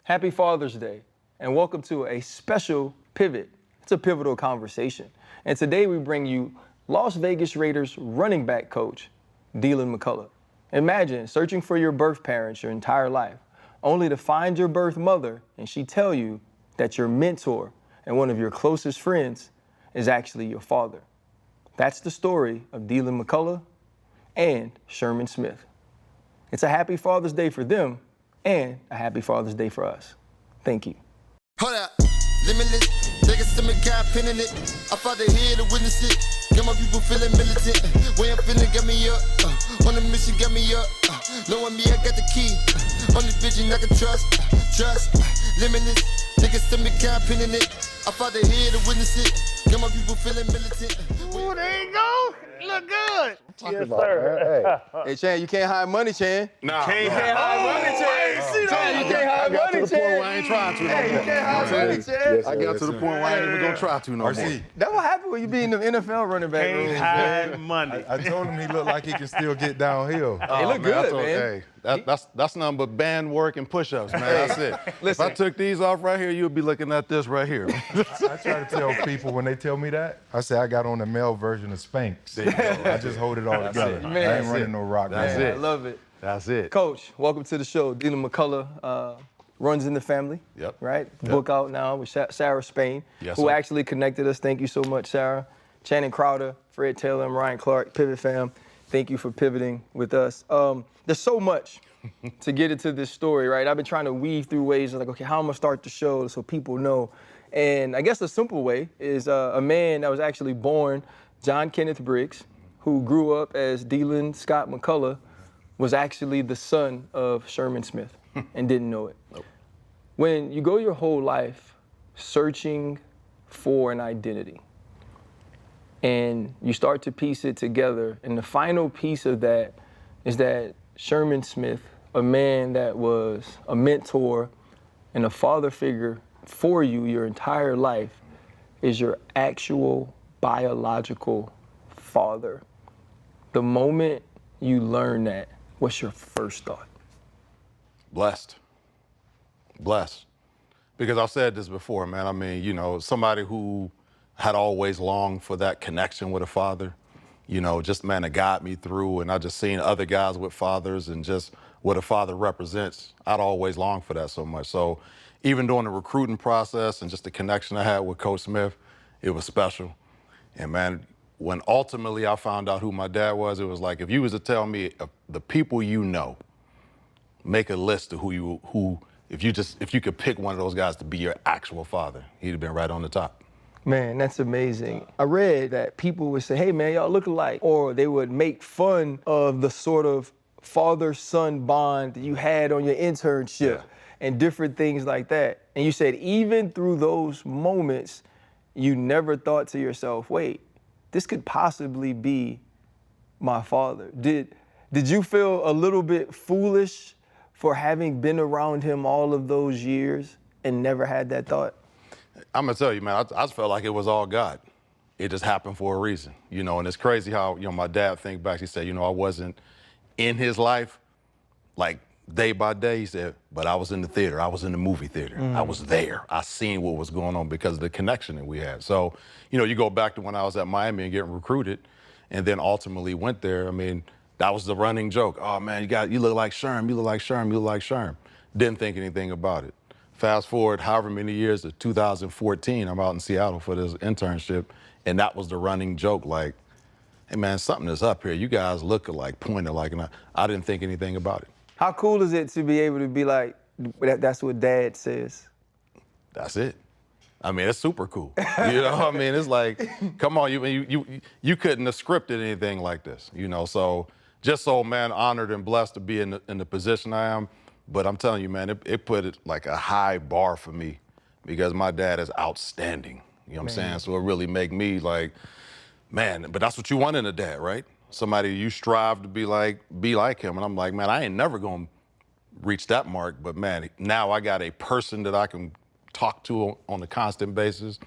Happy Father's Day, and welcome to a special pivot. It's a pivotal conversation. And today we bring you Las Vegas Raiders running back coach, DeLand McCullough. Imagine searching for your birth parents your entire life, only to find your birth mother and she tell you that your mentor and one of your closest friends is actually your father. That's the story of DeLand McCullough and Sherman Smith. It's a happy Father's Day for them and a happy Father's Day for us. Thank you. Hold up, limitless, take a stomach, got a pin in it. I fought here to witness it. Got my people feeling militant. Way I'm feeling got me up. On the mission got me up. Knowing me, I got the key. Only vision I can trust. Limitless, take a stomach, got a pin in it. I fought here to witness it. Got my people feeling militant. Ooh, there you go. Look good. Yes, sir. Hey, Chan, you can't hide money, Chan. Nah, You can't hide money, Chan. Chan, you can't hide money, to the point where I Chan. ain't trying to no Hey, you more. can't hide money, Chan. I got to the point where I ain't even gonna try to no more. That's what happened when you be in the NFL running back room. Can't hide money. I told him he looked like he can still get downhill. He look good, man. Hey, that's nothing but band work and push-ups, man. That's it. Listen. If I took these off right here, you'd be looking at this right here. I try to tell people when they tell me that, I say I got on the male version of Spanx. I just hold it all together. Man, I ain't that's running no rock. That's man. it. I love it. That's it. Coach, welcome to the show. DeLand McCullough runs in the family. Yep. Right? Yep. Book out now with Sarah Spain, Yes, who sir. actually connected us. Thank you so much, Sarah. Channing Crowder, Fred Taylor, and Ryan Clark, Pivot Fam. Thank you for pivoting with us. There's so much to get into this story, right? I've been trying to weave through ways of like, okay, how I'm gonna start the show so people know. And I guess the simple way is a man that was actually born, John Kenneth Briggs, who grew up as DeLand Scott McCullough, was actually the son of Sherman Smith and didn't know it. Nope. When you go your whole life searching for an identity and you start to piece it together, and the final piece of that is that Sherman Smith, a man that was a mentor and a father figure for you your entire life, is your actual biological father. The moment you learn that, what's your first thought? Blessed. Because I've said this before, man. I mean, you know, somebody who had always longed for that connection with a father, you know, just man to guide me through. And I just seen other guys with fathers and just what a father represents. I'd always longed for that so much. So even during the recruiting process and just the connection I had with Coach Smith, it was special. And man, when ultimately I found out who my dad was, it was like, if you was to tell me the people you know, make a list of if you could pick one of those guys to be your actual father, he'd have been right on the top. Man, that's amazing. I read that people would say, hey man, y'all look alike, or they would make fun of the sort of father-son bond that you had on your internship and different things like that. And you said even through those moments, you never thought to yourself, wait, this could possibly be my father. Did you feel a little bit foolish for having been around him all of those years and never had that thought? I'm gonna tell you, man, I just felt like it was all God. It just happened for a reason, you know, and it's crazy how, you know, my dad think back, he said, you know, I wasn't in his life, like day by day, he said, but I was in the theater, I was in the movie theater, I was there, I seen what was going on because of the connection that we had. So, you know, you go back to when I was at Miami and getting recruited and then ultimately went there, I mean, that was the running joke. Oh man, you look like Sherm, you look like Sherm, you look like Sherm. Didn't think anything about it. Fast forward however many years to 2014, I'm out in Seattle for this internship, and that was the running joke, like, hey man, something is up here. You guys look alike, point alike, and I didn't think anything about it. How cool is it to be able to be like, that's what dad says? That's it. I mean, it's super cool. You know, I mean, it's like, come on, you couldn't have scripted anything like this, you know, so just so, man, honored and blessed to be in the position I am. But I'm telling you, man, it put it like a high bar for me because my dad is outstanding. You know what I'm saying? So it really make me like, man, but that's what you want in a dad, right? Somebody you strive to be like him. And I'm like, man, I ain't never gonna reach that mark. But man, now I got a person that I can talk to on a constant basis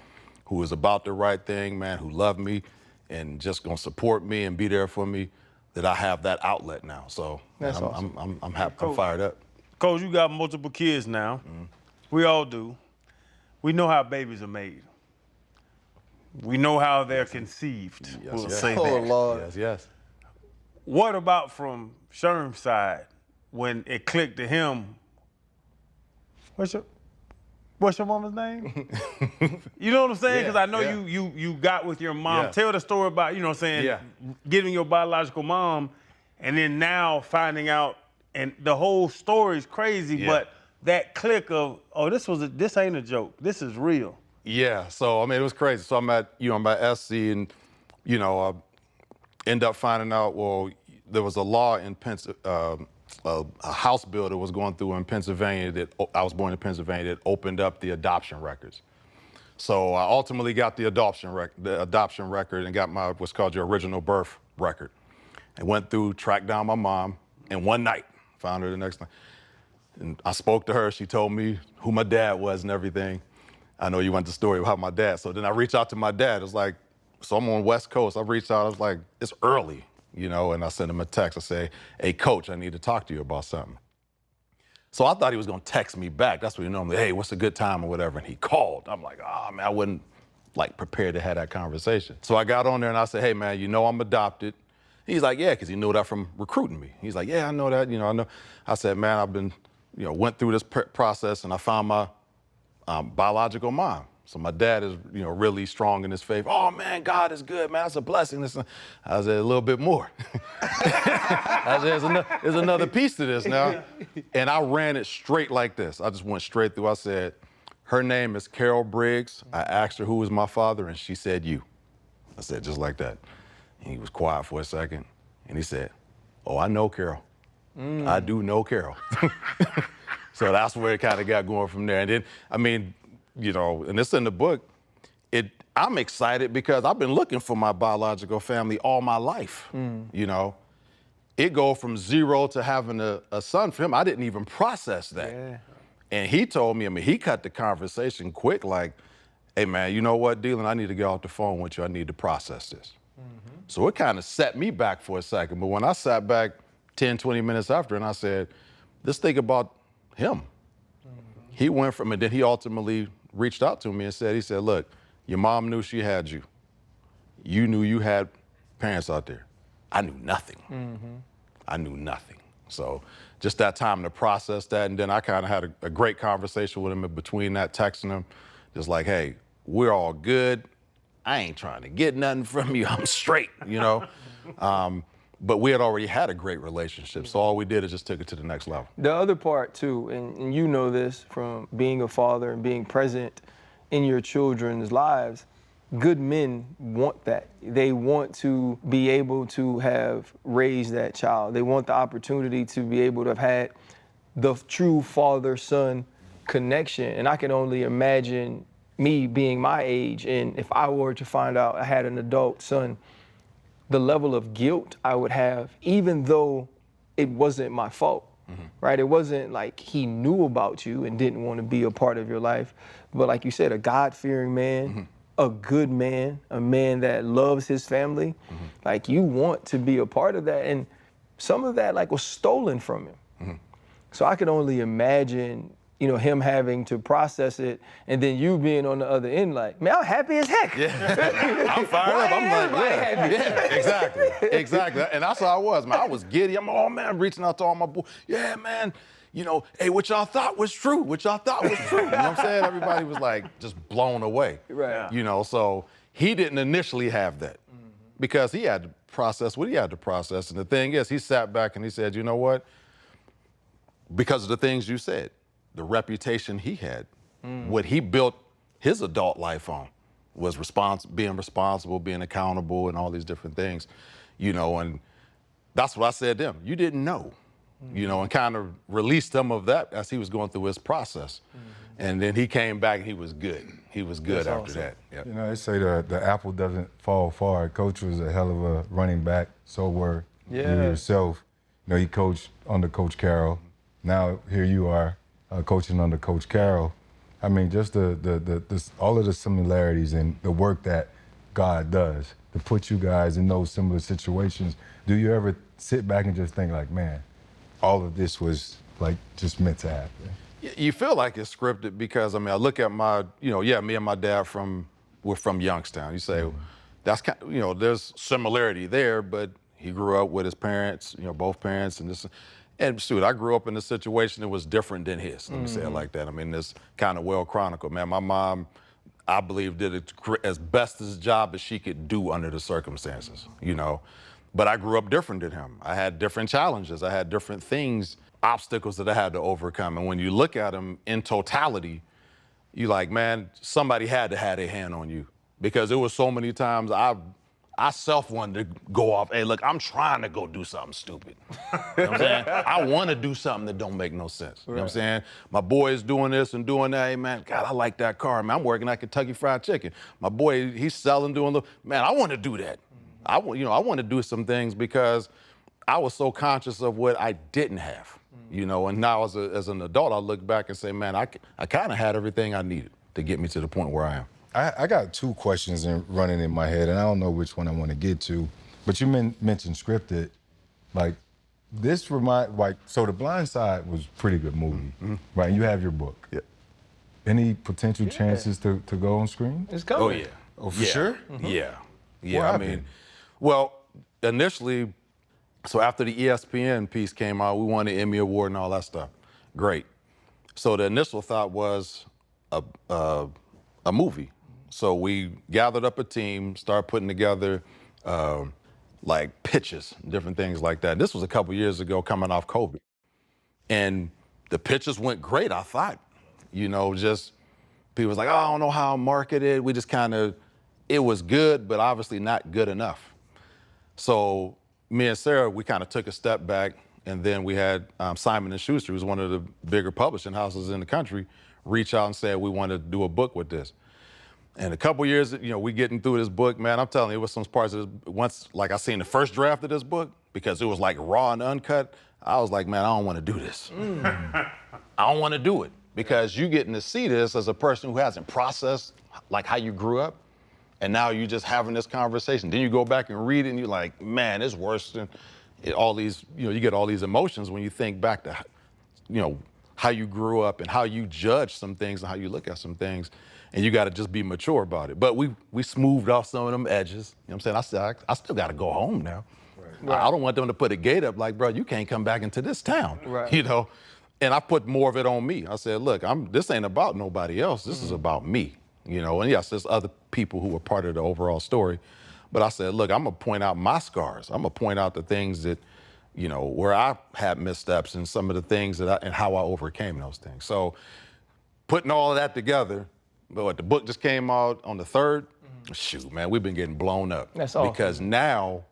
who is about the right thing, man, who love me and just gonna support me and be there for me, that I have that outlet now. So man, That's awesome. I'm happy, I'm fired up. Coach, you got multiple kids now. We all do. We know how babies are made. We know how they're conceived. Yes, We'll yes. say Oh, that. Lord. Yes, yes. What about from Sherm's side when it clicked to him? What's your mama's name? You know what I'm saying? Because I know yeah. you got with your mom. Yes. Tell the story about, you know what I'm saying, Yeah. getting your biological mom and then now finding out, and the whole story is crazy, Yeah. but that click of, oh, this ain't a joke. This is real. Yeah, so I mean, it was crazy. So I'm at SC, and I end up finding out. Well, there was a law in a House bill that was going through in Pennsylvania that I was born in Pennsylvania that opened up the adoption records. So I ultimately got the adoption record, and got my what's called your original birth record. I went through, tracked down my mom, and one night found her the next night. And I spoke to her. She told me who my dad was and everything. I know you went the story about my dad. So then I reached out to my dad. It was like, so I'm on West Coast. I reached out. I was like, it's early, and I sent him a text. I say, hey, coach, I need to talk to you about something. So I thought he was going to text me back. That's what he normally, hey, what's a good time or whatever. And he called. I'm like, man, I wasn't prepared to have that conversation. So I got on there and I said, hey, man, I'm adopted. He's like, yeah, because he knew that from recruiting me. He's like, yeah, I know that. I know. I said, man, I've been, went through this process and I found my biological mom. So my dad is, really strong in his faith. Oh man, God is good, man. That's a blessing. I said, a little bit more. I said, there's another piece to this now. And I ran it straight like this. I just went straight through. I said, her name is Carol Briggs. I asked her who was my father, and she said you. I said, just like that. And he was quiet for a second, and he said, oh, I know Carol. I do know Carol. So that's where it kind of got going from there. And then, I mean, and it's in the book, I'm excited because I've been looking for my biological family all my life, It go from 0 to having a son for him. I didn't even process that. Yeah. And he told me, he cut the conversation quick, like, hey man, you know what, DeLand, I need to get off the phone with you. I need to process this. So it kind of set me back for a second. But when I sat back 10, 20 minutes after and I said, let's think about him. He went from, and then he ultimately reached out to me and said, look, your mom knew she had you. You knew you had parents out there. I knew nothing. I knew nothing. So just that time to process that. And then I kind of had a great conversation with him in between that, texting him, just like, hey, we're all good. I ain't trying to get nothing from you. I'm straight, But we had already had a great relationship. So all we did is just took it to the next level. The other part too, and you know this from being a father and being present in your children's lives, good men want that. They want to be able to have raised that child. They want the opportunity to be able to have had the true father-son connection. And I can only imagine me being my age, and if I were to find out I had an adult son, the level of guilt I would have, even though it wasn't my fault, right? It wasn't like he knew about you and didn't want to be a part of your life, but like you said, a God-fearing man, a good man, a man that loves his family, like you want to be a part of that, and some of that was stolen from him. So I could only imagine him having to process it, and then you being on the other end like, man, I'm happy as heck. Yeah. I'm fired up. I'm like, yeah, exactly. And that's how I was, man. I was giddy. I'm reaching out to all my boys. Yeah, man, hey, what y'all thought was true. What y'all thought was true. You know what I'm saying? Everybody was like just blown away. Right. So he didn't initially have that because he had to process what he had to process. And the thing is, he sat back and he said, you know what? Because of the things you said, the reputation he had, what he built his adult life on was being responsible, being accountable, and all these different things, and that's what I said to him. You didn't know, and kind of released some of that as he was going through his process. And then he came back and he was good. He was good after that. Yep. They say the apple doesn't fall far. Coach was a hell of a running back, so were you yourself. You coached under Coach Carroll. Now here you are. Coaching under Coach Carroll. I mean, just all of the similarities and the work that God does to put you guys in those similar situations. Do you ever sit back and just think like, man, all of this was just meant to happen? You feel like it's scripted because, I mean, I look at my, me and my dad we're from Youngstown. You say, that's kind of, there's similarity there, but he grew up with his parents, both parents, and shoot, I grew up in a situation that was different than his. Let me say it like that. I mean, it's kind of well chronicled, man. My mom, I believe, did it as best as job as she could do under the circumstances, But I grew up different than him. I had different challenges. I had different things, obstacles that I had to overcome. And when you look at them in totality, you like, man, somebody had to have their hand on you. Because it was so many times I self wanted to go off, hey, look, I'm trying to go do something stupid. You know what I'm saying? I want to do something that don't make no sense. You know what I'm saying? My boy is doing this and doing that. Hey, man, God, I like that car, man. I'm working at Kentucky Fried Chicken. My boy, he's selling, man, I want to do that. I want to do some things because I was so conscious of what I didn't have, and now as an adult, I look back and say, man, I kind of had everything I needed to get me to the point where I am. I got two questions running in my head, and I don't know which one I want to get to, but you mentioned scripted. Like, so The Blind Side was a pretty good movie, right? And you have your book. Yeah. Any potential chances to go on screen? It's coming. Oh, yeah. Oh, for sure? Yeah. What happened? Well, initially, so after the ESPN piece came out, we won the Emmy Award and all that stuff. Great. So the initial thought was a movie. So we gathered up a team, started putting together like pitches, different things like that. This was a couple years ago coming off COVID. And the pitches went great, I thought. Just people was like, oh, I don't know how I market it. We just it was good, but obviously not good enough. So me and Sarah, we kind of took a step back, and then we had Simon & Schuster, who's one of the bigger publishing houses in the country, reach out and say, we want to do a book with this. And a couple years, we getting through this book, man, I'm telling you, it was some parts of this, once, like I seen the first draft of this book, because it was like raw and uncut, I was like, man, I don't want to do this. I don't want to do it, because you getting to see this as a person who hasn't processed like how you grew up, and now you just having this conversation. Then you go back and read it, and you're like, man, it's worse than all these, you get all these emotions when you think back to, how you grew up and how you judge some things and how you look at some things. And you got to just be mature about it. But we smoothed off some of them edges. You know what I'm saying? I still got to go home now. Right. I don't want them to put a gate up like, bro, you can't come back into this town. Right. And I put more of it on me. I said, look, this ain't about nobody else. This is about me. And yes, there's other people who were part of the overall story. But I said, look, I'm going to point out my scars. I'm going to point out the things that, where I had missteps and some of the things and how I overcame those things. So putting all of that together, but the book just came out on the 3rd. Shoot, man, we've been getting blown up. That's awesome. Because now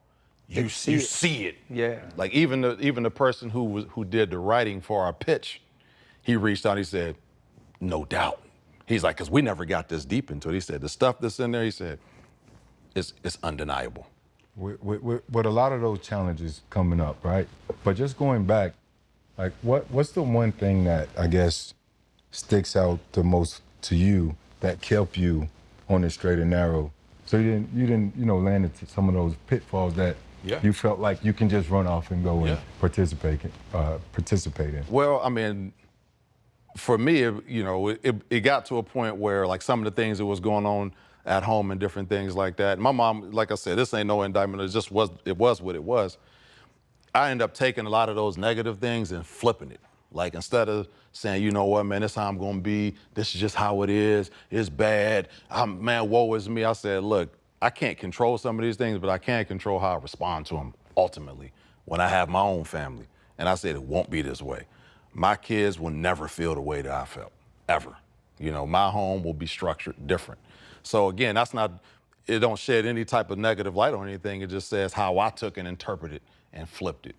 you see it. Yeah. Like even the person who did the writing for our pitch, he reached out, he said, no doubt. He's like, because we never got this deep into it. He said, the stuff that's in there, he said, it's undeniable. With a lot of those challenges coming up, right? But just going back, like what's the one thing that I guess sticks out the most to you that kept you on the straight and narrow? So you didn't land into some of those pitfalls that you felt like you can just run off and go and participate in. Well, I mean, for me, it got to a point where like some of the things that was going on at home and different things like that. My mom, like I said, this ain't no indictment. It was what it was. I ended up taking a lot of those negative things and flipping it. Like instead of saying, you know what, man, this is how I'm gonna be. This is just how it is. It's bad. Man, woe is me. I said, look, I can't control some of these things, but I can control how I respond to them ultimately when I have my own family. And I said, it won't be this way. My kids will never feel the way that I felt, ever. My home will be structured different. So again, it don't shed any type of negative light on anything. It just says how I took and interpreted it and flipped it.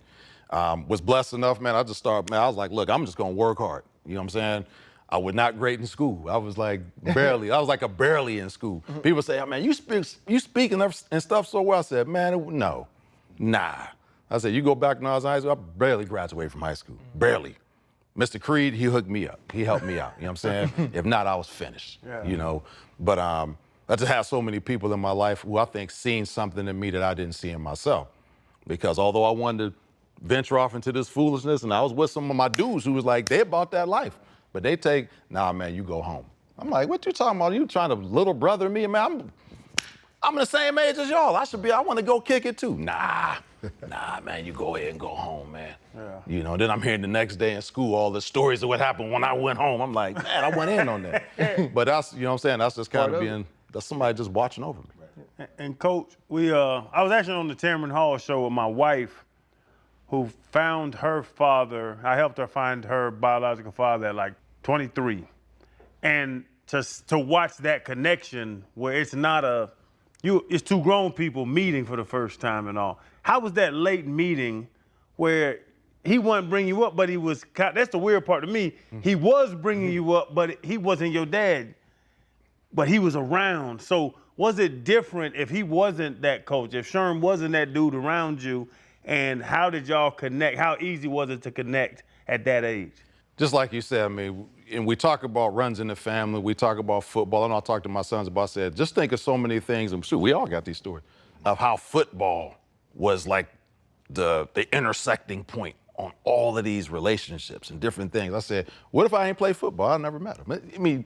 Was blessed enough, man, I was like, look, I'm just gonna work hard. You know what I'm saying? I was not great in school. I was like barely, I was like a barely in school. People say, oh, man, you speak and stuff so well. I said, man, no, nah. I said, you go back when I was in high school, I barely graduated from high school, barely. Mr. Creed, he hooked me up. He helped me out, you know what I'm saying? If not, I was finished, But I just have so many people in my life who I think seen something in me that I didn't see in myself. Because although I wanted to venture off into this foolishness, and I was with some of my dudes who was like, they about that life. But they take, nah, man, you go home. I'm like, what you talking about? You trying to little brother me? Man, I'm the same age as y'all. I want to go kick it too. Nah, man, you go ahead and go home, man. Yeah. You know, then I'm hearing the next day in school all the stories of what happened when I went home. I'm like, man, I went in on that. But that's, you know what I'm saying, that's just kind of that's somebody just watching over me. And Coach, I was actually on the Tamron Hall show with my wife, who found her father. I helped her find her biological father at like 23. And to watch that connection where it's not it's two grown people meeting for the first time and all. How was that late meeting where he wasn't bringing you up, but he was, that's the weird part to me. He was bringing you up, but he wasn't your dad, but he was around. So was it different if he wasn't that coach, if Sherm wasn't that dude around you, and how did y'all connect? How easy was it to connect at that age? Just like you said, I mean, and we talk about runs in the family, we talk about football, and I'll talk to my sons about, I said, just think of so many things, and shoot, we all got these stories, of how football was like the intersecting point on all of these relationships and different things. I said, what if I ain't played football? I never met him. I mean,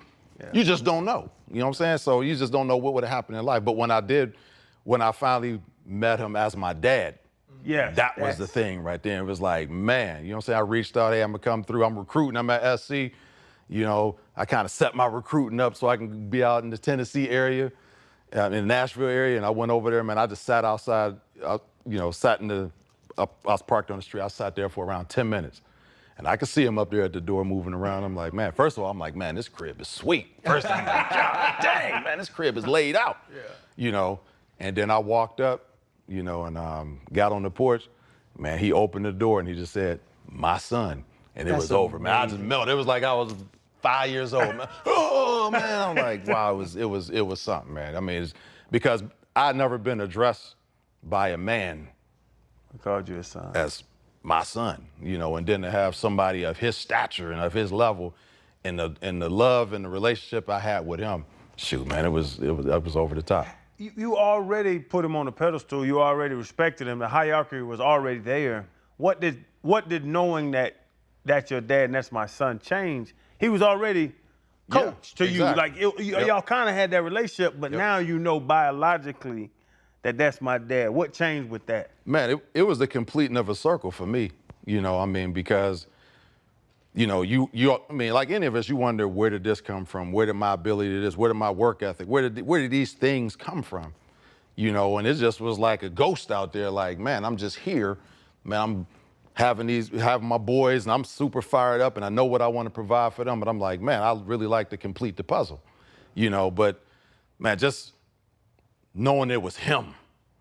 you just don't know. You know what I'm saying? So you just don't know what would have happened in life. But when I finally met him as my dad, that was the thing right there. It was like, man, you know what I'm saying? I reached out, hey, I'm gonna come through. I'm recruiting, I'm at SC. You know, I kind of set my recruiting up so I can be out in the Tennessee area, in the Nashville area, and I went over there, man. I just sat outside, I was parked on the street. I sat there for around 10 minutes. And I could see him up there at the door moving around. I'm like, man, first of all, man, this crib is sweet. First thing, I'm like, God dang, man, this crib is laid out. Yeah. You know, and then I walked up, you know, and got on the porch. Man, he opened the door and he just said, my son. And it was over, man. I just melted. It was like I was 5 years old, man. Oh, man. I'm like, wow, it was something, man. I mean, it's because I'd never been addressed by a man. I called you a son. As my son, you know, and then to have somebody of his stature and of his level and the love and the relationship I had with him, shoot, man, it was over the top. You already put him on a pedestal. You already respected him. The hierarchy was already there. What did knowing that that's your dad and that's my son change? He was already coach to exactly. you. Like y'all kind of had that relationship, but now you know biologically that's my dad. What changed with that? Man, it was the completing of a circle for me. You know, I mean, because, you know, I mean, like any of us, you wonder, where did this come from? Where did my ability to this? Where did my work ethic? Where did these things come from? You know, and it just was like a ghost out there. Like, man, I'm just here. Man, I'm having my boys, and I'm super fired up, and I know what I want to provide for them. But I'm like, man, I really like to complete the puzzle. You know, but man, just knowing it was him.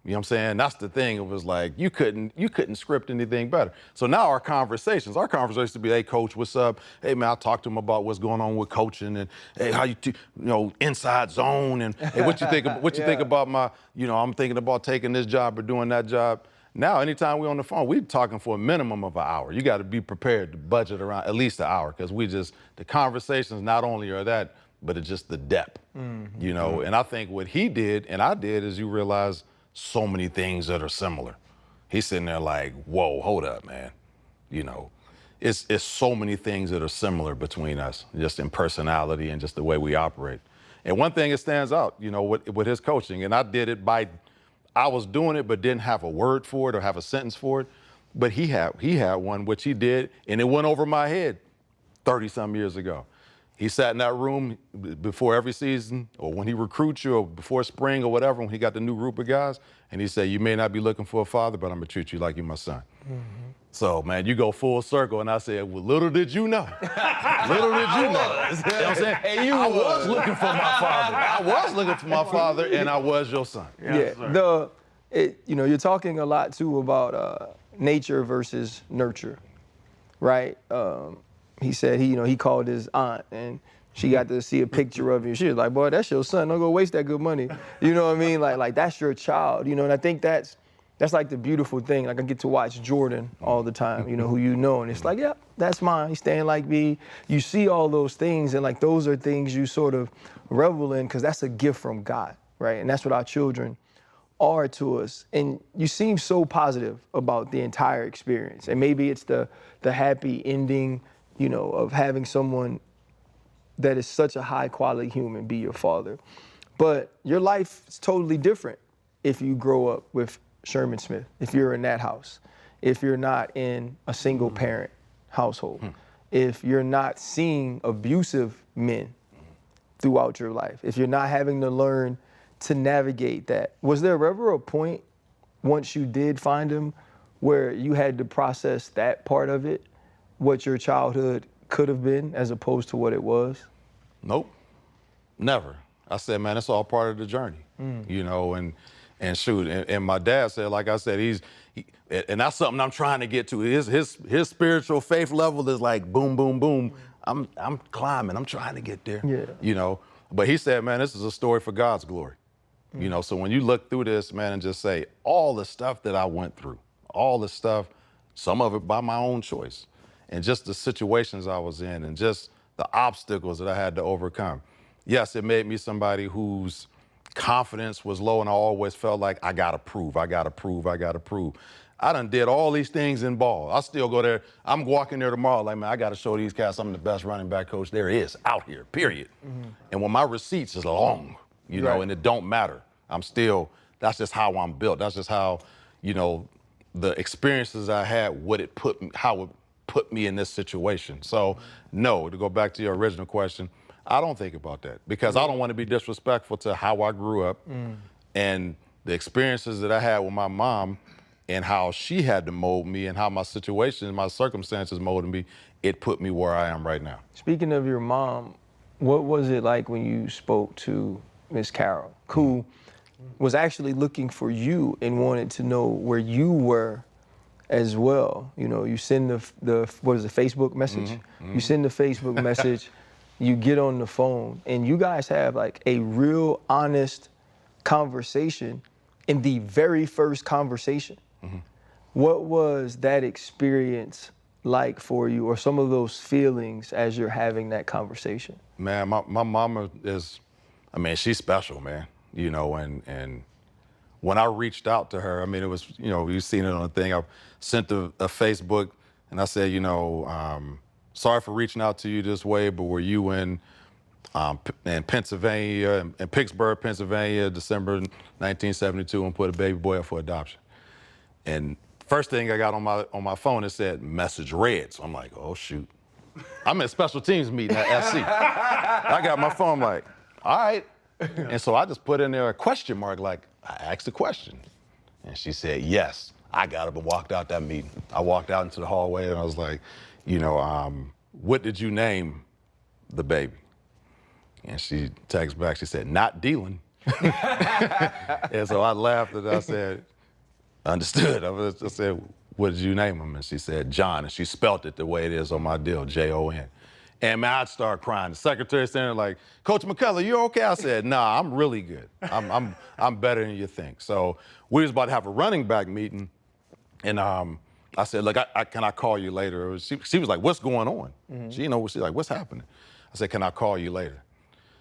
You know what I'm saying? That's the thing. It was like, you couldn't script anything better. So now our conversations would be, hey, coach, what's up? Hey, man, I talked to him about what's going on with coaching, and hey, how you know, inside zone, and hey, what you think about my, you know, I'm thinking about taking this job or doing that job. Now, anytime we're on the phone, we're talking for a minimum of an hour. You got to be prepared to budget around at least an hour, because the conversations not only are that, but it's just the depth, you know? And I think what he did and I did is you realize so many things that are similar. He's sitting there like, whoa, hold up, man. You know, it's so many things that are similar between us, just in personality and just the way we operate. And one thing that stands out, you know, with his coaching, and I did it I was doing it but didn't have a word for it or have a sentence for it, but he had one, which he did, and it went over my head 30-some years ago. He sat in that room before every season, or when he recruits you, or before spring or whatever, when he got the new group of guys, and he said, you may not be looking for a father, but I'm gonna treat you like you're my son. Mm-hmm. So, man, you go full circle, and I said, well, little did you know. Little did you know. You know what I'm saying? Hey, I was looking for my father. I was looking for my father, and I was your son. Yeah, you know, you're talking a lot, too, about nature versus nurture, right? He said he called his aunt, and she got to see a picture of you. She was like, boy, that's your son. Don't go waste that good money. You know what I mean? Like that's your child, you know? And I think that's like the beautiful thing. Like I get to watch Jordan all the time, you know, who you know. And it's like, yeah, that's mine. He's staying like me. You see all those things, and like those are things you sort of revel in, because that's a gift from God, right? And that's what our children are to us. And you seem so positive about the entire experience. And maybe it's the happy ending, you know, of having someone that is such a high quality human be your father. But your life is totally different if you grow up with Sherman Smith, if you're in that house, if you're not in a single parent household, if you're not seeing abusive men throughout your life, if you're not having to learn to navigate that. Was there ever a point once you did find him where you had to process that part of it, what your childhood could have been as opposed to what it was? Nope, never. I said, man, it's all part of the journey, you know, and shoot, and my dad said, like I said, and that's something I'm trying to get to. His spiritual faith level is like boom, boom, boom. I'm climbing, I'm trying to get there, you know. But he said, man, this is a story for God's glory. You know, so when you look through this, man, and just say all the stuff that I went through, all the stuff, some of it by my own choice, and just the situations I was in, and just the obstacles that I had to overcome. Yes, it made me somebody whose confidence was low, and I always felt like I gotta prove, I gotta prove, I gotta prove. I done did all these things in ball. I still go there. I'm walking there tomorrow like, man, I gotta show these guys I'm the best running back coach there is out here, period. And when my receipts is long, you know, and it don't matter. That's just how I'm built. That's just how, you know, the experiences I had, how it put me in this situation. So no, to go back to your original question, I don't think about that because I don't want to be disrespectful to how I grew up and the experiences that I had with my mom and how she had to mold me and how my situation, my circumstances molded me. It put me where I am right now. Speaking of your mom, what was it like when you spoke to Miss Carol, who was actually looking for you and wanted to know where you were as well? You know, you send the what is it, Facebook message? You send the Facebook message, you get on the phone, and you guys have like a real honest conversation in the very first conversation. What was that experience like for you, or some of those feelings as you're having that conversation? Man, my mama is, I mean, she's special, man, you know, and when I reached out to her, I mean, it was, you know, you've seen it on the thing, I sent a Facebook and I said, you know, sorry for reaching out to you this way, but were you in Pennsylvania, in Pittsburgh, Pennsylvania, December 1972, and put a baby boy up for adoption? And first thing I got on my phone, it said message read. So I'm like, oh shoot. I'm at special teams meeting at SC. I got my phone like, all right. And so I just put in there a question mark, like I asked a question. And she said, yes. I got up and walked out that meeting. I walked out into the hallway and I was like, you know, what did you name the baby? And she texted back, she said, not DeLand. And so I laughed and I said, understood. I said, what did you name him? And she said, John. And she spelt it the way it is on my deal, Jon. And man, I'd start crying. The secretary standing there like, Coach McCullough, you okay? I said, nah, I'm really good. I'm better than you think. So we was about to have a running back meeting. And I said, look, can I call you later? She was like, what's going on? She, you know, she's like, what's happening? I said, can I call you later?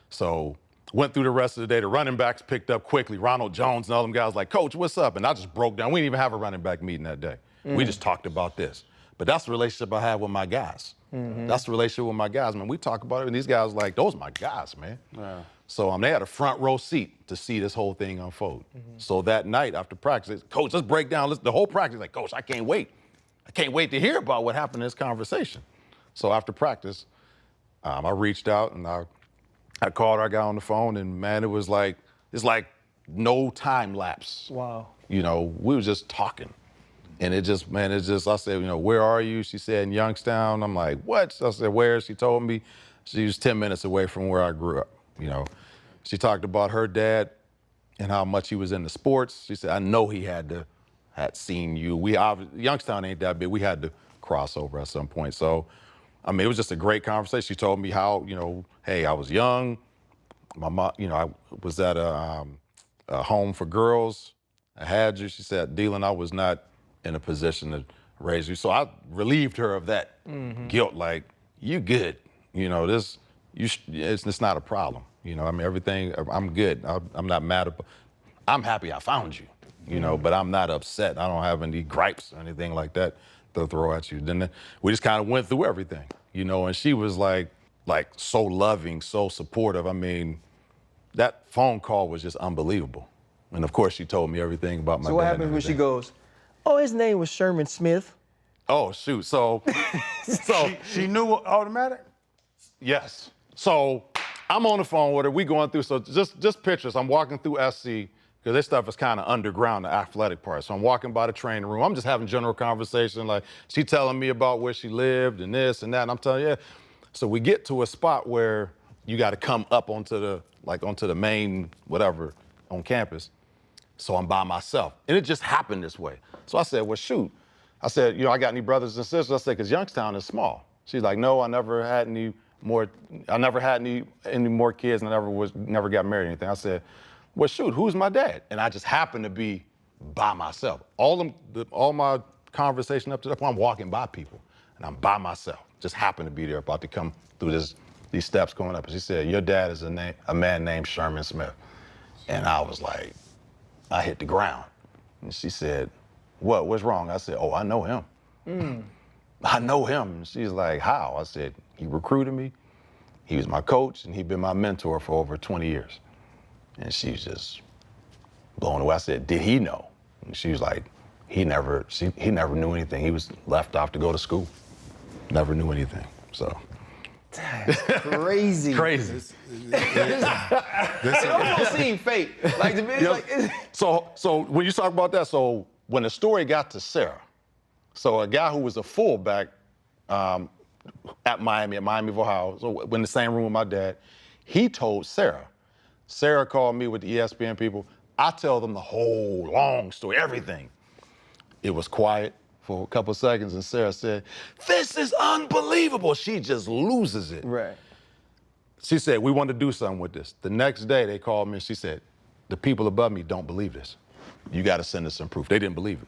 So went through the rest of the day. The running backs picked up quickly. Ronald Jones and all them guys like, Coach, what's up? And I just broke down. We didn't even have a running back meeting that day. We just talked about this. But that's the relationship I have with my guys. That's the relationship with my guys, man. We talk about it, and these guys like, those are my guys, man. Yeah. So they had a front row seat to see this whole thing unfold. So that night after practice, Coach, let's break down the whole practice. Like, Coach, I can't wait. I can't wait to hear about what happened in this conversation. So after practice, I reached out and I called our guy on the phone, and man, it's like no time lapse. Wow. You know, we were just talking. And I said, you know, where are you? She said, in Youngstown. I'm like, what? I said, where? She told me she was 10 minutes away from where I grew up, you know. She talked about her dad and how much he was into sports. She said, I know he had seen you. Youngstown ain't that big. We had to cross over at some point. So, I mean, it was just a great conversation. She told me how, you know, hey, I was young. My mom, you know, I was at a home for girls. I had you. She said, DeLand, I was not in a position to raise you. So I relieved her of that guilt. Like, you good. You know, it's not a problem. You know, I mean, everything, I'm good. I'm not mad. I'm happy I found you, you know, but I'm not upset. I don't have any gripes or anything like that to throw at you. Then we just kind of went through everything, you know, and she was like, like so loving, so supportive. I mean, that phone call was just unbelievable. And of course, she told me everything about my dad. So what happens when she goes, oh, his name was Sherman Smith? Oh, shoot. So She knew automatic? yes. So I'm on the phone with her. We going through, so just pictures. I'm walking through SC, because this stuff is kind of underground, the athletic part. So I'm walking by the training room. I'm just having general conversation. Like, she telling me about where she lived and this and that. And I'm telling you, so we get to a spot where you got to come up onto the main whatever on campus. So I'm by myself. And it just happened this way. So I said, well, shoot. I said, I got any brothers and sisters? I said, because Youngstown is small. She's like, no, I never had any more kids, and I never got married or anything. I said, well, shoot, who's my dad? And I just happened to be by myself. All my conversation up to that point, I'm walking by people, and I'm by myself. Just happened to be there, about to come through these steps going up. And she said, your dad is a man named Sherman Smith. And I was like, I hit the ground. And she said, what's wrong? I said, oh, I know him. I know him. And she's like, how? I said, he recruited me. He was my coach, and he'd been my mentor for over 20 years. And she was just blown away. I said, did he know? And she was like, he never knew anything. He was left off to go to school. Never knew anything, so. That's crazy. Crazy. It almost seemed fake. Like, to me, So when you talk about that, so when the story got to Sarah, so a guy who was a fullback at Miami of Ohio, so in the same room with my dad, he told Sarah. Sarah called me with the ESPN people. I tell them the whole long story, everything. It was quiet for a couple of seconds, and Sarah said, this is unbelievable. She just loses it. Right. She said, we want to do something with this. The next day, they called me and she said, the people above me don't believe this. You got to send us some proof. They didn't believe it.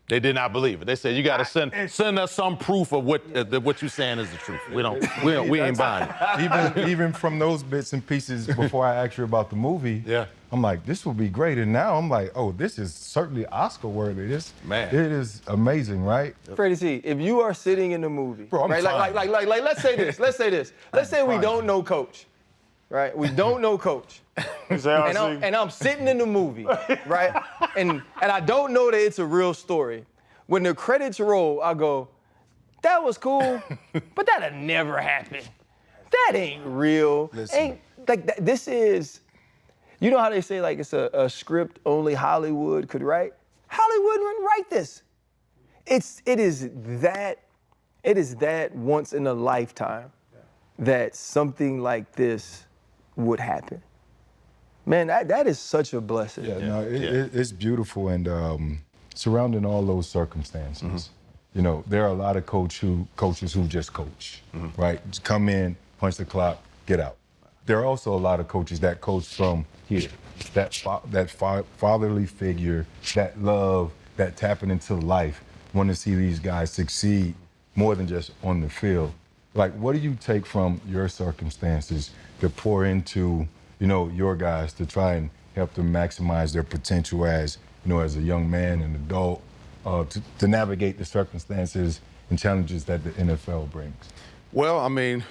They did not believe it. They said, you got to send us some proof of what you're saying is the truth. We ain't buying it. Even from those bits and pieces before I asked you about the movie, Yeah. I'm like, this will be great. And now I'm like, oh, this is certainly Oscar worthy. Man. It is amazing, right? Freddie C, if you are sitting in the movie, Bro, I'm right? fine. Like, let's say this. Let's say we don't know Coach, right? We don't know Coach. And I'm sitting in the movie, right? And I don't know that it's a real story. When the credits roll, I go, that was cool, but that'll never happen. That ain't real. Listen. This is, you know how they say like it's a script only Hollywood could write? Hollywood wouldn't write this. It is that once in a lifetime that something like this would happen. Man, that is such a blessing. It's beautiful, and surrounding all those circumstances, there are a lot of coaches who just coach, right? Just come in, punch the clock, get out. There are also a lot of coaches that coach from here, that fatherly figure, that love, that tapping into life, want to see these guys succeed more than just on the field. Like, what do you take from your circumstances to pour into, your guys to try and help them maximize their potential as a young man and adult, to navigate the circumstances and challenges that the NFL brings? Well, I mean,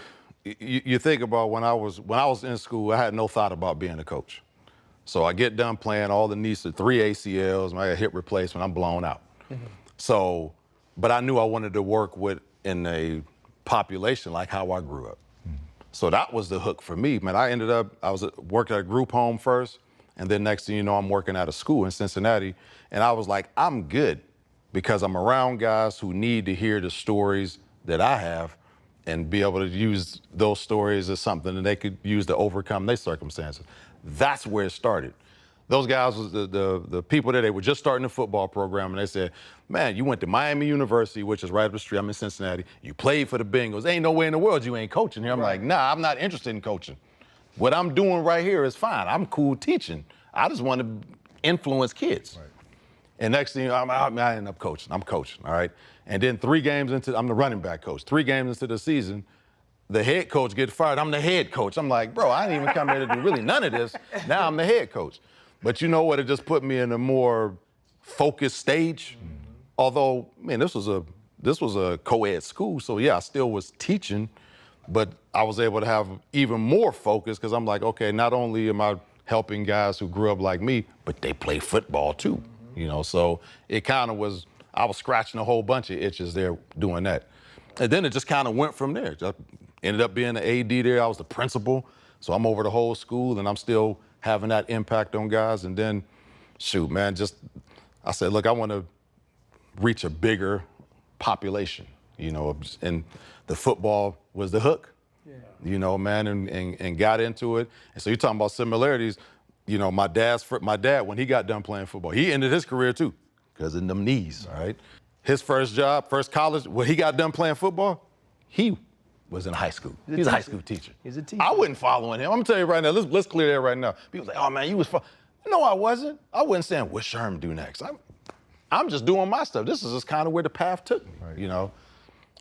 you think about when I was in school, I had no thought about being a coach. So I get done playing all the knees, 3 ACLs, I got hip replacement, I'm blown out. So, but I knew I wanted to work in a population like how I grew up. So that was the hook for me, man. I was working at a group home first, and then next thing you know, I'm working at a school in Cincinnati, and I was like, I'm good, because I'm around guys who need to hear the stories that I have and be able to use those stories as something that they could use to overcome their circumstances. That's where it started. Those guys was the people there, they were just starting the football program, and they said, man, you went to Miami University, which is right up the street, I'm in Cincinnati, you played for the Bengals, ain't no way in the world you ain't coaching here. I'm like, nah, I'm not interested in coaching. What I'm doing right here is fine, I'm cool teaching. I just want to influence kids. Right. And next thing I end up coaching, I'm coaching, all right? And then 3 games into, I'm the running back coach, 3 games into the season, the head coach gets fired, I'm the head coach. I'm like, bro, I didn't even come here to do really none of this, now I'm the head coach. But you know what, it just put me in a more focused stage. Although, man, this was a co-ed school, so yeah, I still was teaching, But I was able to have even more focus because I'm like, okay, not only am I helping guys who grew up like me, but they play football too, you know? So it kind of was, I was scratching a whole bunch of itches there doing that. And then it just kind of went from there. I ended up being the AD there. I was the principal. So I'm over the whole school and I'm still having that impact on guys. And then, shoot, man, I said, look, I want to reach a bigger population, you know, and the football was the hook, you know, man, and got into it. And so you're talking about similarities, you know, my dad, when he got done playing football, he ended his career too, because of them knees, all right? His first job, first college, when he got done playing football, he was in high school. He's a high school teacher. He's a teacher. I wasn't following him. I'm gonna tell you right now, let's clear that right now. People say, oh man, you was No, I wasn't. I wasn't saying, what Sherm do next? I'm just doing my stuff. This is just kind of where the path took me, you know?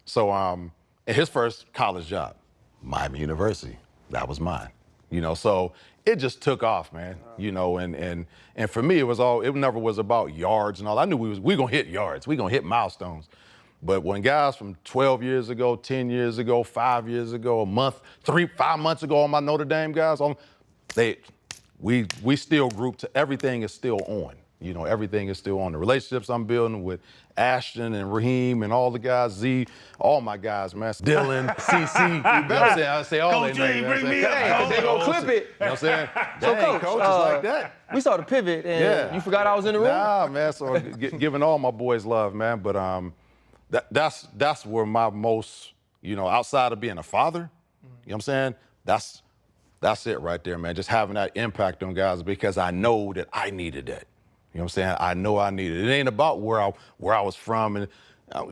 So, and his first college job, Miami University, that was mine, you know? So it just took off, man, you know? And for me, it never was about yards and all. I knew we gonna hit yards, we gonna hit milestones. But when guys from 12 years ago, 10 years ago, 5 years ago, 5 months ago, all my Notre Dame guys, we still group to, everything is still on. You know, everything is still on. The relationships I'm building with Ashton and Raheem and all the guys, Z, all my guys, man. Dylan, CC, you know what I'm saying? I say all Coach, their you names. ain't bring me up, Hey, 'cause they gonna clip it. You know what I'm saying? So, Dang, Coach, coach, it's like that. We saw the pivot, and Yeah. you forgot I was in the room? Nah, man, so giving all my boys love, man. But that's where my most, you know, outside of being a father, you know what I'm saying? That's it right there, man. Just having that impact on guys because I know that I needed that. You know what I'm saying? I know I needed it. It ain't about where I was from. And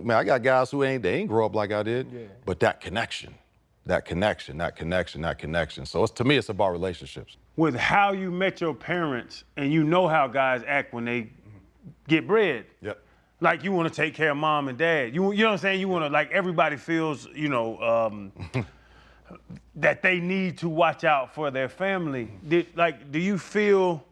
man, I got guys who they ain't grow up like I did, but that connection. So to me, it's about relationships. With how you met your parents, and you know how guys act when they get bread. Yep. Like you want to take care of mom and dad. You know what I'm saying? You want to, like, everybody feels, you know, that they need to watch out for their family. Do you feel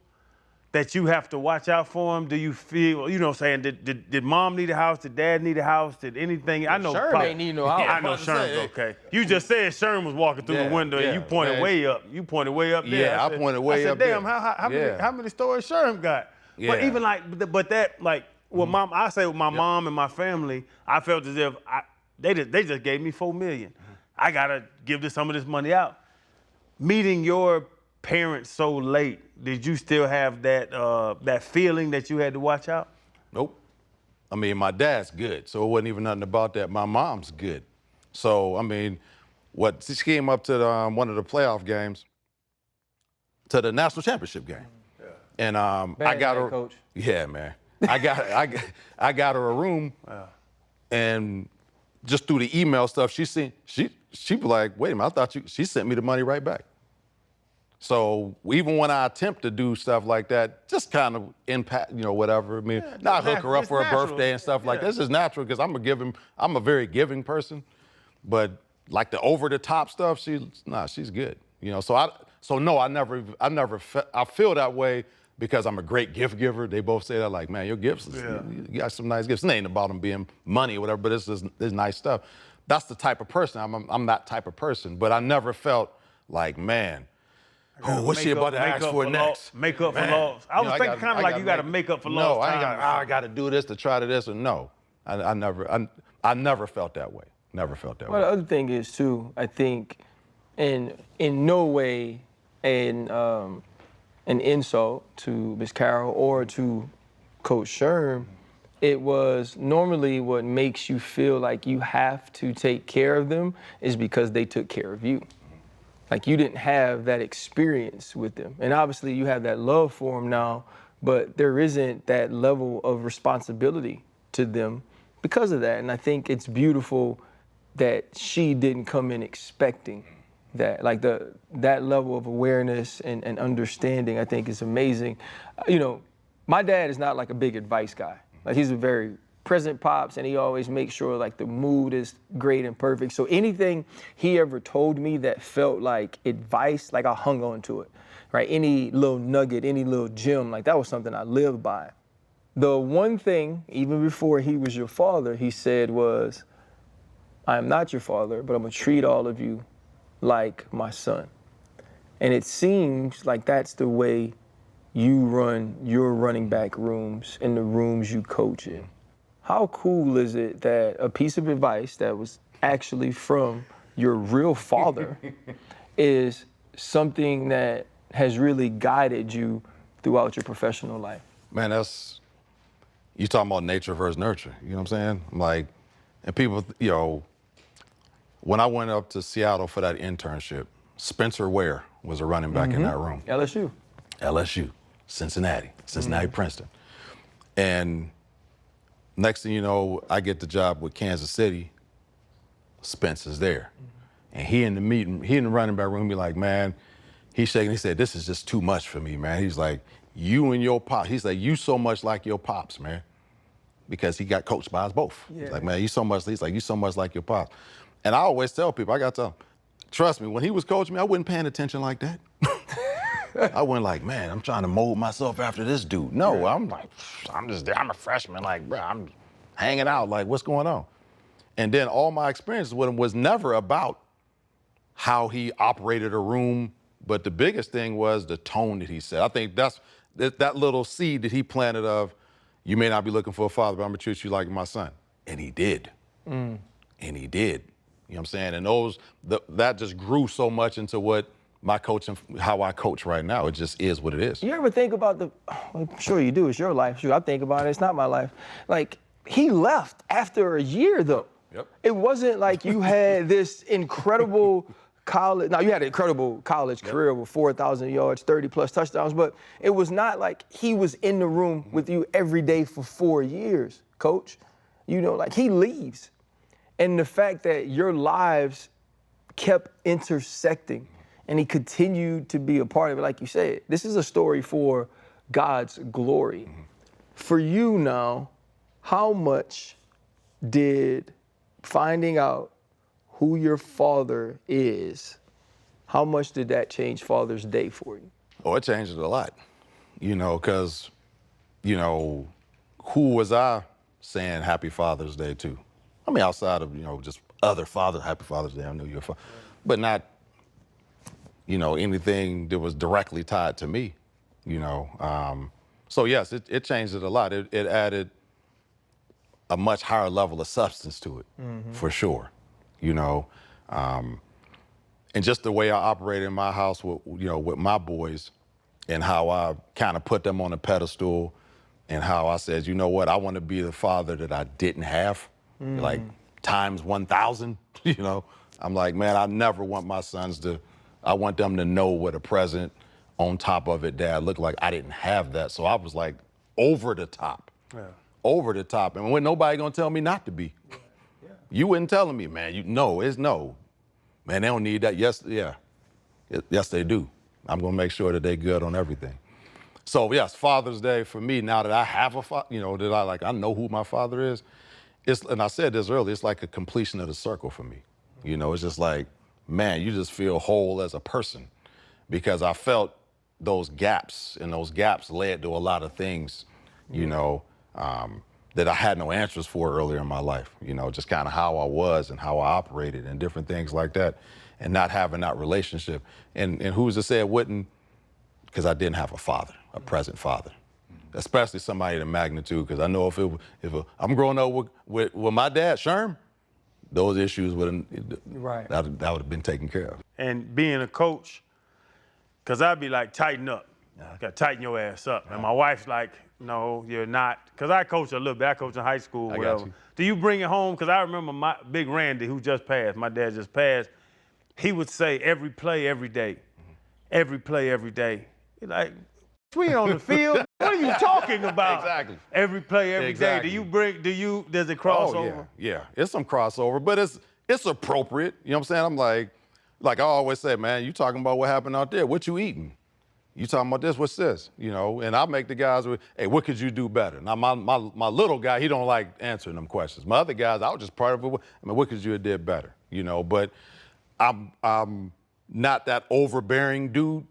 that you have to watch out for them? Do you feel, you know what I'm saying, did mom need a house? Did dad need a house? Did anything? I know Sherm ain't need no house. I know Sherm's okay. You just said Sherm was walking through the window and you pointed man. way up. You pointed way up there. Yeah, I pointed way up there. Damn, how many stories Sherm got? Yeah. But even but that, like, with mom, I say with my mom and my family, I felt as if they just gave me $4 million. I gotta give some of this money out. Meeting your parents so late, did you still have that feeling that you had to watch out? Nope. I mean, my dad's good, so it wasn't even nothing about that. My mom's good. So, I mean, she came up to one of the playoff games, to the national championship game. Yeah. And I got her, coach. Yeah, man. I got her a room, and just through the email stuff, she be like, wait a minute, I thought she sent me the money right back. So even when I attempt to do stuff like that, just kind of impact, you know, whatever. I mean, not hook her up for her birthday and stuff like that. This is natural because I'm a very giving person. But like the over the top stuff, she's good. You know, I feel that way because I'm a great gift giver. They both say that, like, man, your gifts, you got some nice gifts. It ain't about them being money or whatever, but it's nice stuff. That's the type of person. I'm that type of person. But I never felt like, man, what's she about to ask for next? Make up for loss. I was thinking kind of like you got to make up for loss. No, I got to do this to try to this. Or no, I never felt that way. Never felt that way. Well, the other thing is, too, I think in no way an insult to Ms. Carroll or to Coach Sherm, it was normally what makes you feel like you have to take care of them is because they took care of you. Like, you didn't have that experience with them. And obviously you have that love for them now, but there isn't that level of responsibility to them because of that. And I think it's beautiful that she didn't come in expecting that. Like, that level of awareness and understanding, I think, is amazing. You know, my dad is not like a big advice guy. Like, he's a very present pops, and he always makes sure like the mood is great and perfect. So anything he ever told me that felt like advice, like I hung on to it, right? Any little nugget, any little gem, like that was something I lived by. The one thing, even before he was your father, he said was, I am not your father, but I'm gonna treat all of you like my son. And it seems like that's the way you run your running back rooms and the rooms you coach in. How cool is it that a piece of advice that was actually from your real father is something that has really guided you throughout your professional life? Man, you talking about nature versus nurture. You know what I'm saying? Like, and people, you know, when I went up to Seattle for that internship, Spencer Ware was a running back in that room. LSU, Cincinnati, Princeton. And next thing you know, I get the job with Kansas City, Spence is there. And he in the running back room, be like, man, he's shaking, he said, this is just too much for me, man. He's like, you and your pop, he's like, you so much like your pops, man. Because he got coached by us both. Yeah. He's like, man, you so much like your pops. And I always tell people, I got to tell them, trust me, when he was coaching me, I wasn't paying attention like that. I wasn't like, man, I'm trying to mold myself after this dude. No, yeah. I'm like, I'm a freshman, like, bro, I'm hanging out, like, what's going on? And then all my experiences with him was never about how he operated a room, but the biggest thing was the tone that he set. I think that's that little seed that he planted of, you may not be looking for a father, but I'm gonna treat you like my son. And he did. And he did. You know what I'm saying? And that just grew so much into what my coaching, how I coach right now. It just is what it is. You ever think about I'm sure you do, it's your life. Shoot, I think about it, it's not my life. Like, he left after a year though. Yep. It wasn't like you had this incredible college, now you had an incredible college career with 4,000 yards, 30 plus touchdowns, but it was not like he was in the room with you every day for 4 years, coach. You know, like, he leaves. And the fact that your lives kept intersecting and he continued to be a part of it, like you said, this is a story for God's glory. For you now, how much did finding out who your father is, how much did that change Father's Day for you? Oh, it changed it a lot, you know, because, you know, who was I saying Happy Father's Day to? I mean, outside of, you know, just other fathers, Happy Father's Day, I know you're a father, but not, you know, anything that was directly tied to me, you know. So yes, it changed it a lot. It added a much higher level of substance to it, for sure, you know. And just the way I operate in my house with, you know, with my boys and how I kind of put them on a pedestal and how I said, you know what, I want to be the father that I didn't have, like times 1,000, you know. I'm like, man, I never want my sons I want them to know what a present on top of it, Dad, looked like. I didn't have that. So I was like over the top. Yeah. Over the top. And when nobody gonna tell me not to be. Yeah. You wasn't telling me, man, it's no. Man, they don't need that. Yes, yeah. Yes, they do. I'm gonna make sure that they good on everything. So yes, Father's Day for me, now that I have a father, you know, that I know who my father is, and I said this earlier, it's like a completion of the circle for me. You know, it's just like, man, you just feel whole as a person because I felt those gaps, and those gaps led to a lot of things, you know, that I had no answers for earlier in my life, you know, just kind of how I was and how I operated and different things like that, and not having that relationship. And who's to say it wouldn't, because I didn't have a father, a present father, especially somebody of magnitude, because I know if I'm growing up with my dad, Sherm, those issues that would have been taken care of. And being a coach, because I'd be like, tighten up. Got to tighten your ass up. And my wife's like, no, you're not. Because I coach a little bit. I coach in high school, whatever. Do you bring it home? Because I remember my Big Randy, who just passed, my dad just passed, he would say every play, every day. Every play, every day. He's like, we on the field. What are you talking about? Exactly. Every play, every day. Does it cross over? Yeah, it's some crossover, but it's appropriate. You know what I'm saying? I'm like I always say, man, you talking about what happened out there. What you eating? You talking about this, what's this? You know, and I make the guys, hey, what could you do better? Now, my little guy, he don't like answering them questions. My other guys, I was just part of it. I mean, what could you have did better? You know, but I'm not that overbearing dude.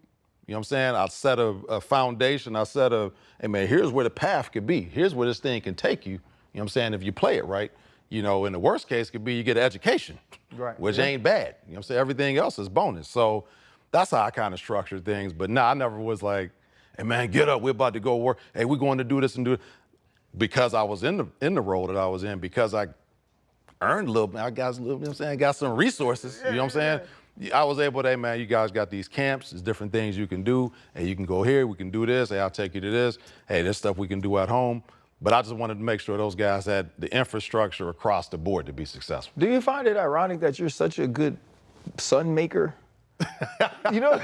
You know what I'm saying? I set a foundation. I set hey man, here's where the path could be. Here's where this thing can take you. You know what I'm saying? If you play it right. You know, in the worst case could be you get an education, Right. which Yeah. ain't bad. You know what I'm saying? Everything else is bonus. So that's how I kind of structure things. But I never was like, hey man, get up, we're about to go work. Hey, we're going to do this and do it. Because I was in the role that I was in, because I earned a little bit, I got a little, you know what I'm saying, got some resources, you know what I'm saying? I was able to, hey man, you guys got these camps, there's different things you can do. Hey, you can go here, we can do this, hey, I'll take you to this. Hey, this stuff we can do at home. But I just wanted to make sure those guys had the infrastructure across the board to be successful. Do you find it ironic that you're such a good son maker? You know?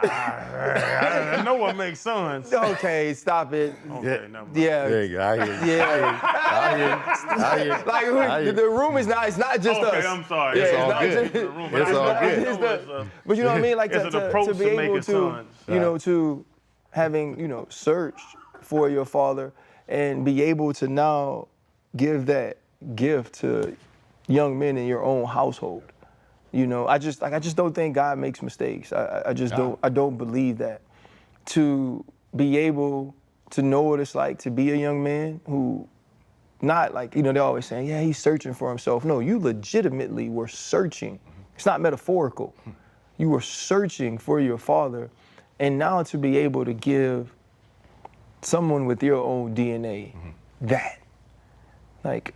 I know what makes sons. Okay, stop it. Okay, never mind. Yeah. There you go, I hear you. Yeah. I hear you. I hear you. Like the room is not. It's not just us. Okay, I'm sorry. Yeah, It's it's all not good. just- It's all good. it's the- But you know what I mean? Like It's an to approach be to able making to, sons. you know, to having, you know, searched for your father and be able to now give that gift to young men in your own household. You know, I just don't think God makes mistakes. I just don't believe that. To be able to know what it's like to be a young man who, not like, you know, they're always saying, yeah, he's searching for himself. No, you legitimately were searching. It's not metaphorical. You were searching for your father. And now to be able to give someone with your own DNA that, like,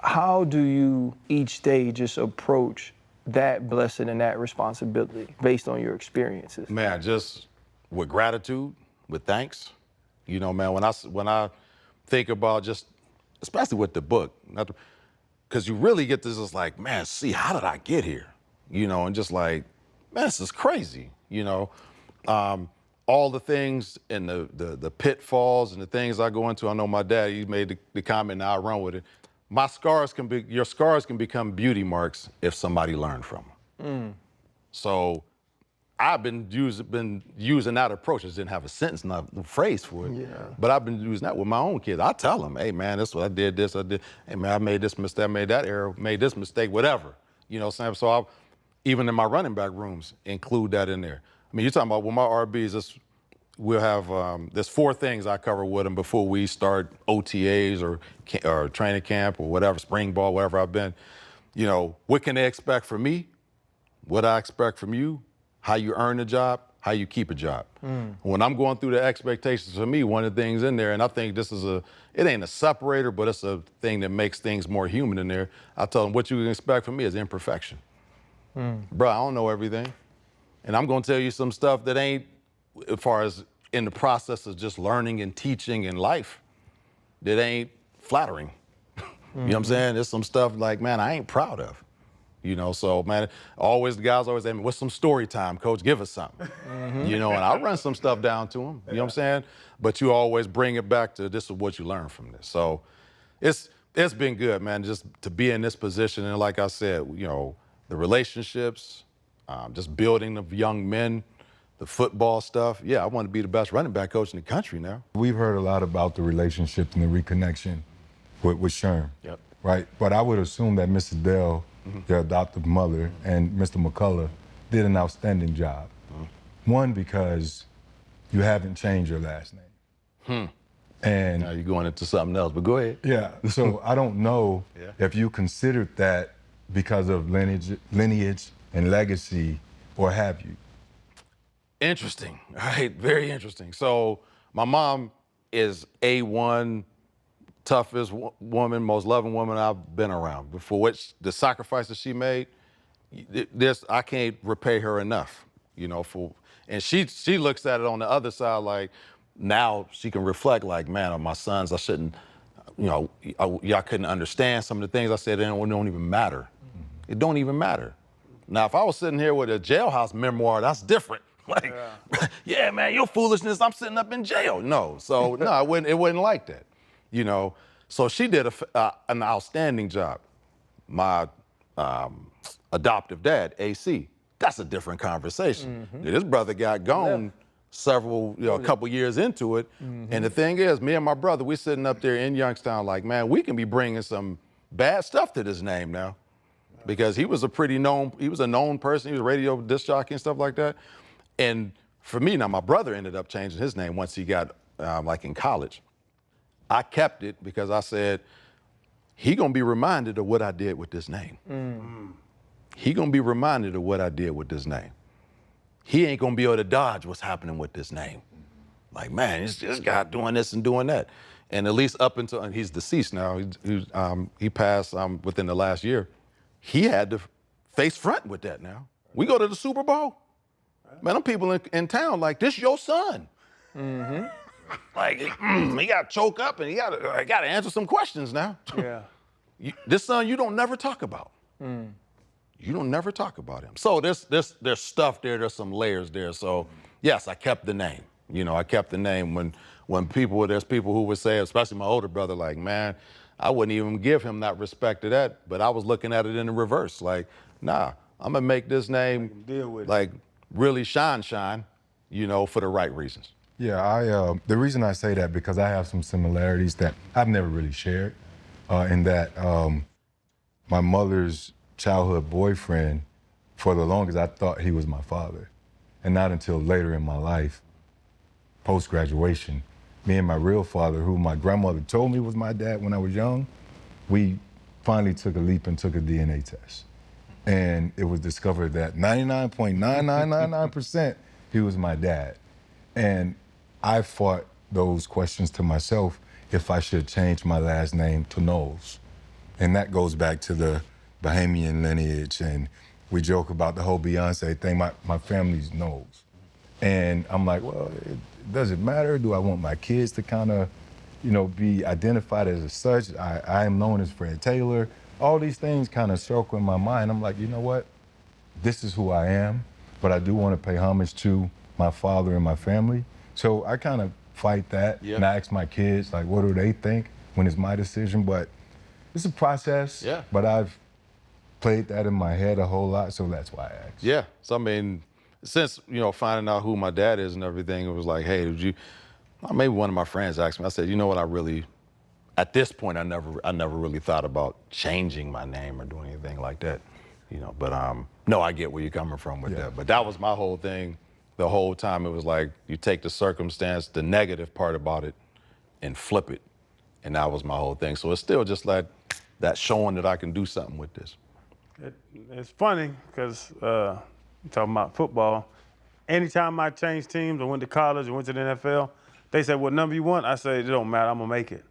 how do you each day just approach that blessing and that responsibility based on your experiences? Man, just with gratitude, with thanks. You know, man, when I think about just, especially with the book, because you really get this, it's like, man, see, how did I get here? You know, and just like, man, this is crazy, you know. All the things and the pitfalls and the things I go into, I know my dad, he made the comment, now I run with it. Your scars can become beauty marks if somebody learned from them. So I've been using that approach. I just didn't have a sentence, not a phrase for it. Yeah. But I've been using that with my own kids. I tell them, hey man, this is what I did, this, I did. Hey man, I made this mistake, I made that error, made this mistake, whatever. You know what I'm saying? So even in my running back rooms, include that in there. I mean, you're talking about with my RBs, we'll have, there's 4 things I cover with them before we start OTAs or training camp or whatever, spring ball, wherever I've been. You know, what can they expect from me? What I expect from you? How you earn a job? How you keep a job? When I'm going through the expectations for me, one of the things in there, and I think this is it ain't a separator, but it's a thing that makes things more human in there. I tell them what you can expect from me is imperfection. Bro, I don't know everything. And I'm gonna tell you some stuff that ain't, as far as in the process of just learning and teaching in life, that ain't flattering. You know what I'm saying? There's some stuff like, man, I ain't proud of. You know, so man, the guys always say, what's some story time, coach? Give us something. You know, and I run some stuff down to them, you know what I'm saying? But you always bring it back to this is what you learned from this. So it's been good, man, just to be in this position. And like I said, you know, the relationships, just building the young men, the football stuff. Yeah, I want to be the best running back coach in the country now. We've heard a lot about the relationship and the reconnection with Sherm. Yep. Right? But I would assume that Mrs. Dell, your adoptive mother, and Mr. McCullough did an outstanding job. One, because you haven't changed your last name. And Now you're going into something else, but go ahead. yeah, so I don't know if you considered that because of lineage and legacy, or have you? Interesting, right? Very interesting. So my mom is A1, toughest woman, most loving woman I've been around. For which the sacrifices she made, I can't repay her enough. You know, and she looks at it on the other side like, now she can reflect like, man, my sons, I shouldn't, you know, y'all couldn't understand some of the things I said, it don't even matter. It don't even matter. Now, if I was sitting here with a jailhouse memoir, that's different. Like, yeah, man, your foolishness, I'm sitting up in jail. No, so no, it wasn't like that, you know. So she did an outstanding job. My adoptive dad, AC, that's a different conversation. This brother got gone a couple years into it. And the thing is, me and my brother, we're sitting up there in Youngstown like, man, we can be bringing some bad stuff to this name now. Because he was a known person, he was a radio disc jockey and stuff like that. And for me, now my brother ended up changing his name once he got like in college. I kept it because I said, he gonna be reminded of what I did with this name. He gonna be reminded of what I did with this name. He ain't gonna be able to dodge what's happening with this name. Like, man, it's this guy doing this and doing that. And at least up until, and he's deceased now, he passed within the last year. He had to face front with that now. We go to the Super Bowl. Man, them people in town like, this your son. Like, he got choked up and I got to answer some questions now. Yeah. This son you don't never talk about. You don't never talk about him. So there's stuff there, there's some layers there. So yes, I kept the name. I kept the name when there's people who would say, especially my older brother, like, man, I wouldn't even give him that respect to that, but I was looking at it in the reverse. Like, nah, I'm gonna make this name deal with like really shine, for the right reasons. Yeah, the reason I say that because I have some similarities that I've never really shared, in that my mother's childhood boyfriend, for the longest, I thought he was my father. And not until later in my life, post-graduation, me and my real father, who my grandmother told me was my dad when I was young, we finally took a leap and took a DNA test. And it was discovered that 99.9999% he was my dad. And I fought those questions to myself if I should change my last name to Knowles. And that goes back to the Bahamian lineage, and we joke about the whole Beyonce thing. My family's Knowles. And I'm like, well, does it matter? Do I want my kids to kind of, be identified as such? I am known as Fred Taylor. All these things kind of circle in my mind. I'm like, you know what? This is who I am, but I do want to pay homage to my father and my family. So I kind of fight that, and I ask my kids, like, what do they think when it's my decision? But it's a process, but I've played that in my head a whole lot, so that's why I asked. Yeah, so I mean, since, finding out who my dad is and everything, it was like, hey, maybe one of my friends asked me, I said, you know what, at this point, I never really thought about changing my name or doing anything like that, but no, I get where you're coming from with that. But that was my whole thing the whole time. It was like, you take the circumstance, the negative part about it, and flip it. And that was my whole thing. So it's still just like that showing that I can do something with this. It's funny because talking about football, anytime I changed teams, I went to college, I went to the NFL, they said, what number you want? I said, it don't matter, I'm gonna make it.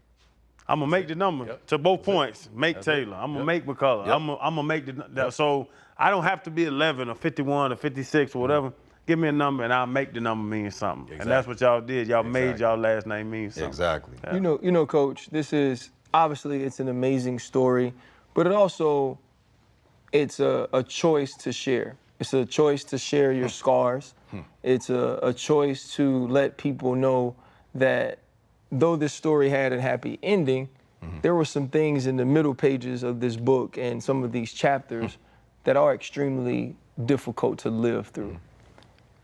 I'm gonna make the number to both points. Make Taylor, I'm gonna make McCullough, I'm gonna make the, so I don't have to be 11 or 51 or 56 or whatever. Give me a number and I'll make the number mean something. Exactly. And that's what y'all did. Y'all made y'all last name mean something. Exactly. Yeah. Coach, this is, obviously it's an amazing story, but it's a choice to share. It's a choice to share your scars. It's a choice to let people know that though this story had a happy ending, there were some things in the middle pages of this book and some of these chapters that are extremely difficult to live through.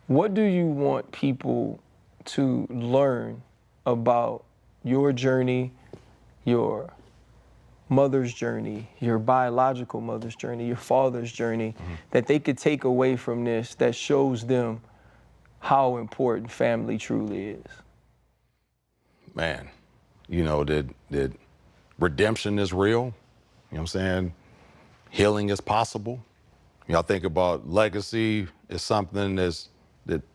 What do you want people to learn about your journey, your mother's journey, your biological mother's journey, your father's journey, that they could take away from this that shows them how important family truly is? Man, that redemption is real. You know what I'm saying? Healing is possible. I think about legacy is something that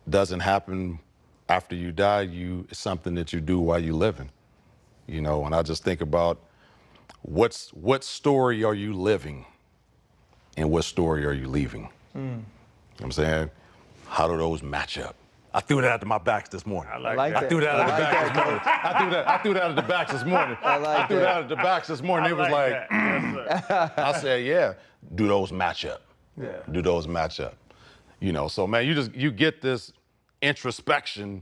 doesn't happen after you die. It's something that you do while you're living. And I just think about what story are you living and what story are you leaving? You know what I'm saying? How do those match up? I threw that out of my backs this morning. I like that. I threw that out of the backs this morning. I threw that out of the backs this morning. I threw that out of the backs this morning. It was like, I said, yeah, do those match up? Yeah. Do those match up? So man, you get this introspection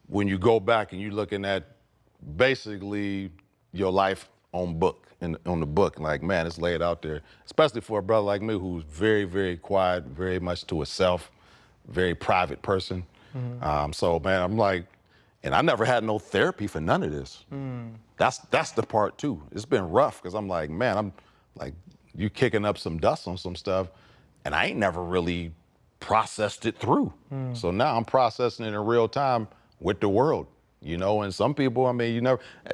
when you go back and you're looking at basically your life on the book. Like, man, it's laid out there, especially for a brother like me who's very, very quiet, very much to himself, very private person. So man, I'm like, and I never had no therapy for none of this. That's the part too. It's been rough because I'm like, man, I'm like, you kicking up some dust on some stuff, and I ain't never really processed it through. So now I'm processing it in real time with the world, and some people,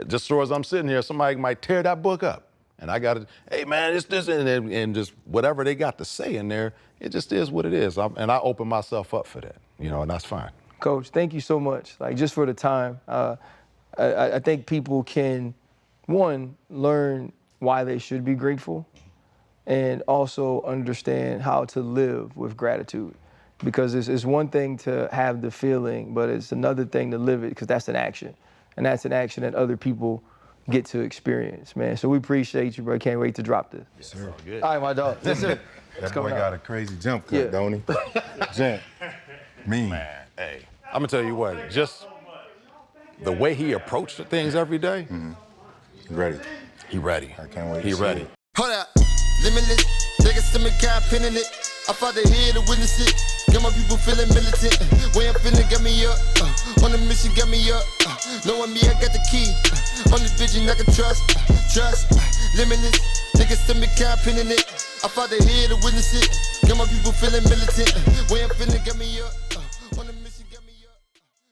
just so as I'm sitting here, somebody might tear that book up And I got to, hey man, it's this, and just whatever they got to say in there, it just is what it is. And I open myself up for that, you know, and that's fine. Coach, thank you so much. Like, just for the time, I think people can, one, learn why they should be grateful, and also understand how to live with gratitude. Because it's one thing to have the feeling, but it's another thing to live it, because that's an action. And that's an action that other people get to experience, man. So we appreciate you, bro. Can't wait to drop this. Yes, sir. Good. All right, my dog. Listen. That boy got a crazy jump cut, Yeah. don't he? Jump. Mean. Man, hey, I'm gonna tell you what, just the way he approached the things every day, Ready. he ready. I can't wait to He see ready. it. Hold up, limitless. Take a stomach, got a pin in it. I fought the head to witness it. Got my people feeling militant. Way I'm feeling got me up. On the mission got me up. Knowing me, I got the key. On the vision I can trust. Trust. Limitless. Take a stomach, got a pin in it. I fought the head to witness it. Got my people feeling militant. Way I'm feeling got me up.